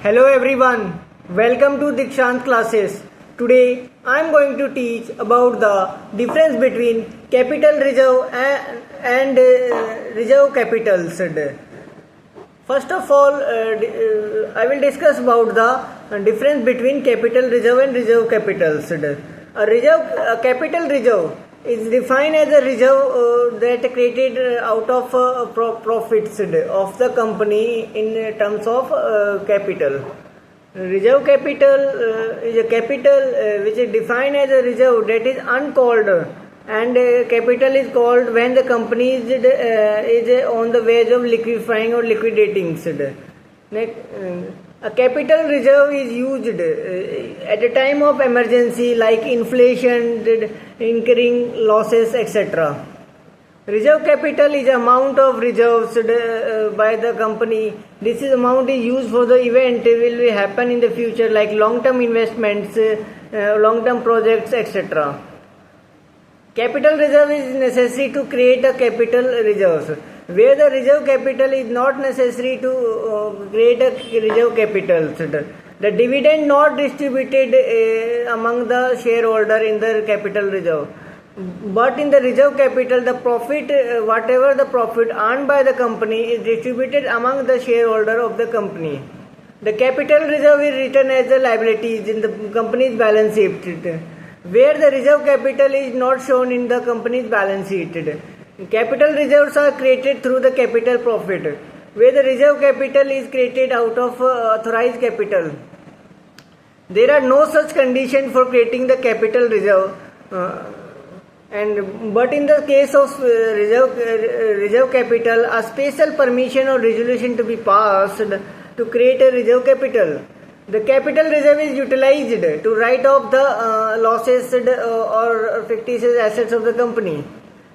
Hello everyone, welcome to Dikshant classes. Today I am going to teach about the difference between capital reserve and reserve capitals. First of all, I will discuss about the difference between capital reserve and reserve capitals. A capital reserve is defined as a reserve that created out of profits of the company in terms of capital. Reserve capital is a capital which is defined as a reserve that is uncalled, and capital is called when the company is on the verge of liquefying or liquidating. A capital reserve is used at a time of emergency like inflation, incurring losses, etc. Reserve capital is amount of reserves by the company. This amount is used for the event will be happen in the future like long-term investments, long-term projects, etc. Capital reserve is necessary to create a capital reserves. Where the reserve capital is not necessary to create a reserve capital. The dividend not distributed among the shareholder in the capital reserve. But in the reserve capital, the profit, whatever the profit earned by the company is distributed among the shareholder of the company. The capital reserve is written as a liabilities in the company's balance sheet, where the reserve capital is not shown in the company's balance sheet. Capital reserves are created through the capital profit, where the reserve capital is created out of authorized capital. There are no such conditions for creating the capital reserve. But in the case of reserve capital, a special permission or resolution to be passed to create a reserve capital. The capital reserve is utilized to write off the losses or fictitious assets of the company,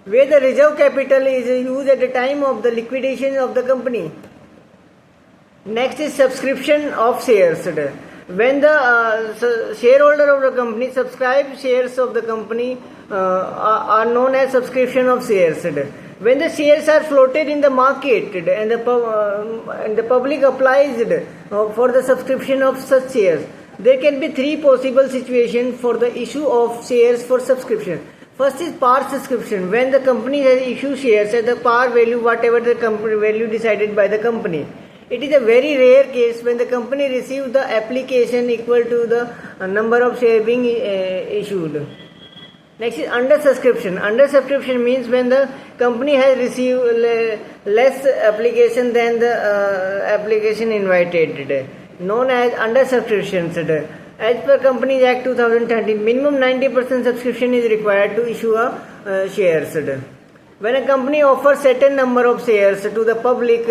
where the reserve capital is used at the time of the liquidation of the company. Next is subscription of shares. When the shareholder of the company subscribe shares of the company are known as subscription of shares. When the shares are floated in the market and the public applies for the subscription of such shares, there can be three possible situations for the issue of shares for subscription. First is par subscription, when the company has issued shares at the par value, whatever the company value decided by the company. It is a very rare case when the company receives the application equal to the number of shares being issued. Next is under subscription. Under subscription means when the company has received less application than the application invited, known as under subscription. As per Companies Act 2013, minimum 90% subscription is required to issue a shares. When a company offers certain number of shares to the public,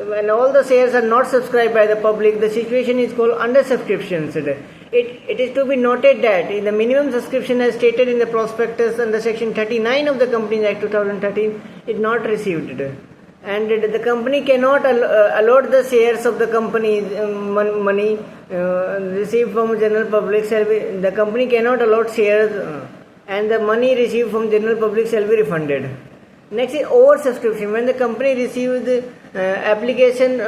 when all the shares are not subscribed by the public, the situation is called under subscription. It is to be noted that in the minimum subscription as stated in the prospectus under section 39 of the Companies Act 2013 is not received. And the company cannot allot the shares of the company's money received from general public. The company cannot allot shares and the money received from general public shall be refunded. Next is oversubscription. When the company receives the application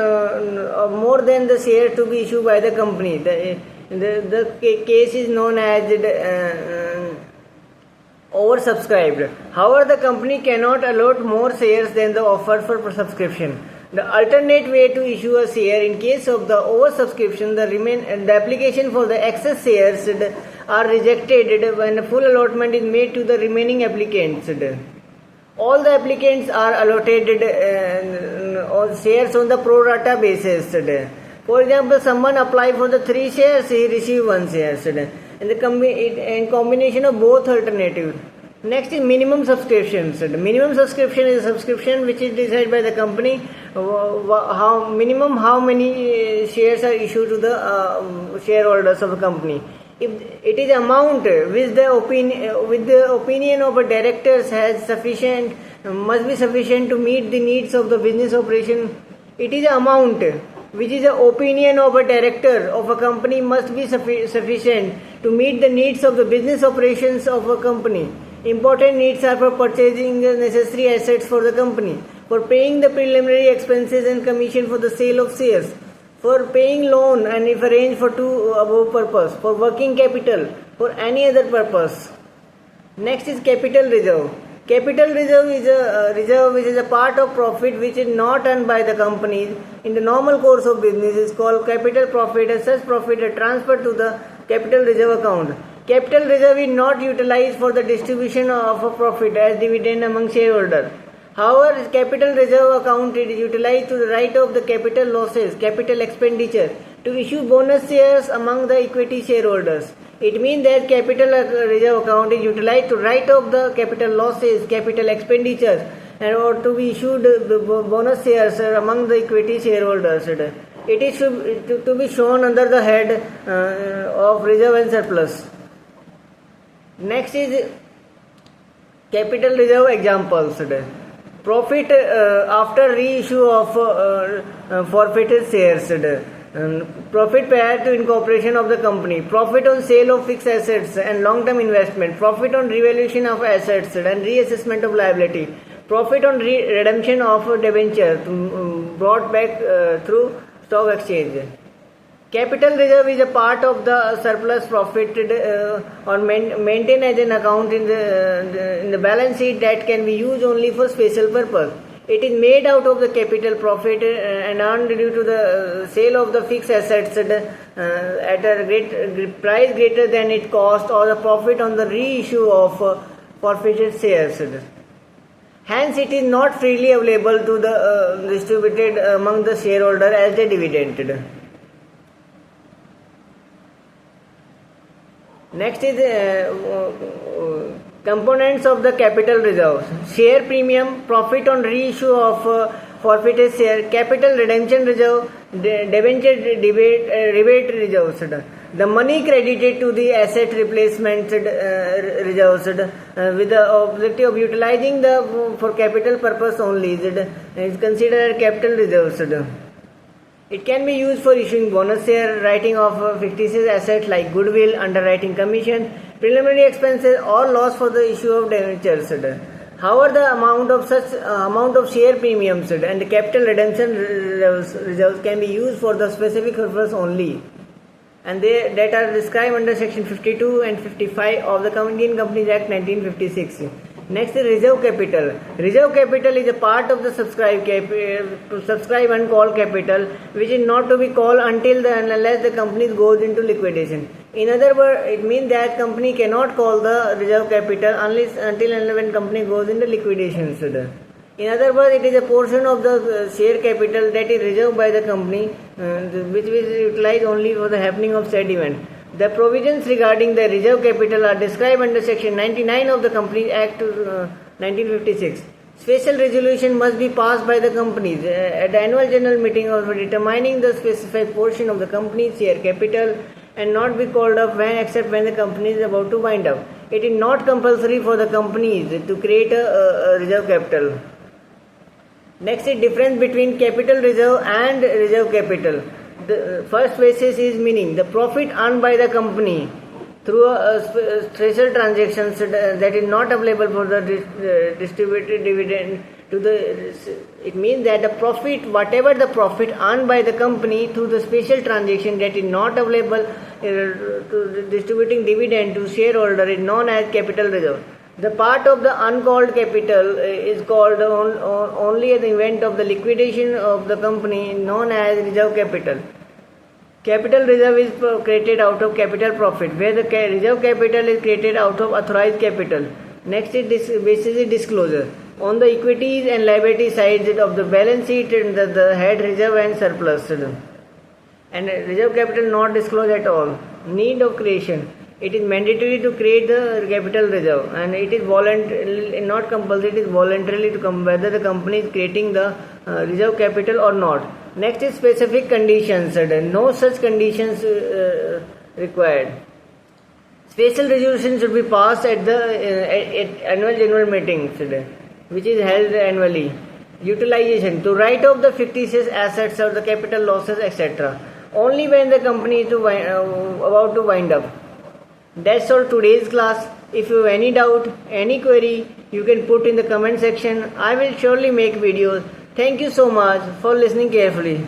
more than the share to be issued by the company, the case is known as oversubscribed. However, the company cannot allot more shares than the offered for subscription. The alternate way to issue a share in case of the oversubscription, the application for the excess shares are rejected when a full allotment is made to the remaining applicants. All the applicants are allotted shares on the pro rata basis. For example, someone applied for the 3 shares, he received 1 share. In combination of both alternatives. Next is minimum subscriptions. The minimum subscription is a subscription which is decided by the company how many shares are issued to the shareholders of the company. If it is amount which the opinion of a directors must be sufficient to meet the needs of the business operation. It is amount which is the opinion of a director of a company must be sufficient to meet the needs of the business operations of a company. Important needs are for purchasing the necessary assets for the company, for paying the preliminary expenses and commission for the sale of shares, for paying loan and if arranged for two above purpose, for working capital, for any other purpose. Next is capital reserve. Capital reserve is a reserve which is a part of profit which is not earned by the company in the normal course of business is called capital profit, and such profit is transferred to the capital reserve account. Capital reserve is not utilized for the distribution of a profit as dividend among shareholders. However, capital reserve account is utilized to write off the capital losses, capital expenditure, to issue bonus shares among the equity shareholders. It means that capital reserve account is utilized to write off the capital losses, capital expenditures, and or to be issued bonus shares among the equity shareholders. It is to be shown under the head of reserve and surplus. Next is capital reserve examples. Profit after reissue of forfeited shares. Profit prior to incorporation of the company. Profit on sale of fixed assets and long-term investment. Profit on revaluation of assets and reassessment of liability. Profit on redemption of debenture brought back through stock exchange. Capital reserve is a part of the surplus profit or maintained as an account in the balance sheet that can be used only for special purpose. It is made out of the capital profit and earned due to the sale of the fixed assets at a great price greater than its cost, or the profit on the reissue of forfeited shares. Hence, it is not freely available to the distributed among the shareholder as a dividend. Next is components of the capital reserve. Share premium, profit on reissue of forfeited share, capital redemption reserve, debenture rebate reserves. The money credited to the asset replacement reserves with the objective of utilizing for capital purpose only is considered capital reserves. It can be used for issuing bonus share, writing off fictitious assets like goodwill, underwriting commission, preliminary expenses, or loss for the issue of debentures. However, the amount of share premiums and the capital redemption reserves can be used for the specific purpose only, and that are described under section 52 and 55 of the Indian Companies Act 1956. Next is reserve capital. Reserve capital is a part of the subscribed and called capital, which is not to be called until unless the company goes into liquidation. In other words, it means that company cannot call the reserve capital until and when company goes into liquidation. In other words, it is a portion of the share capital that is reserved by the company, which is utilized only for the happening of said event. The provisions regarding the reserve capital are described under section 99 of the Companies Act 1956. Special resolution must be passed by the companies at the annual general meeting for determining the specified portion of the company's share capital and not be called up except when the company is about to wind up. It is not compulsory for the companies to create a reserve capital. Next is difference between capital reserve and reserve capital. The first basis is meaning the profit earned by the company through a special transactions that is not available for the distributed dividend to the. It means that the profit, whatever the profit earned by the company through the special transaction that is not available to distributing dividend to shareholder is known as capital reserve. The part of the uncalled capital is called only at the event of the liquidation of the company, known as reserve capital. Capital reserve is created out of capital profit, where the reserve capital is created out of authorized capital. Next is basis disclosure. On the equities and liability sides of the balance sheet, the head reserve and surplus. And reserve capital not disclosed at all. Need of creation. It is mandatory to create the capital reserve, and it is voluntary, not compulsory. It is voluntarily to come whether the company is creating the reserve capital or not. Next is specific conditions. No such conditions required. Special resolution should be passed at annual general meetings, which is held annually. Utilization to write off the fictitious assets or the capital losses, etc. Only when the company is about to wind up. That's all today's class. If you have any doubt, any query, you can put in the comment section. I will surely make videos. Thank you so much for listening carefully.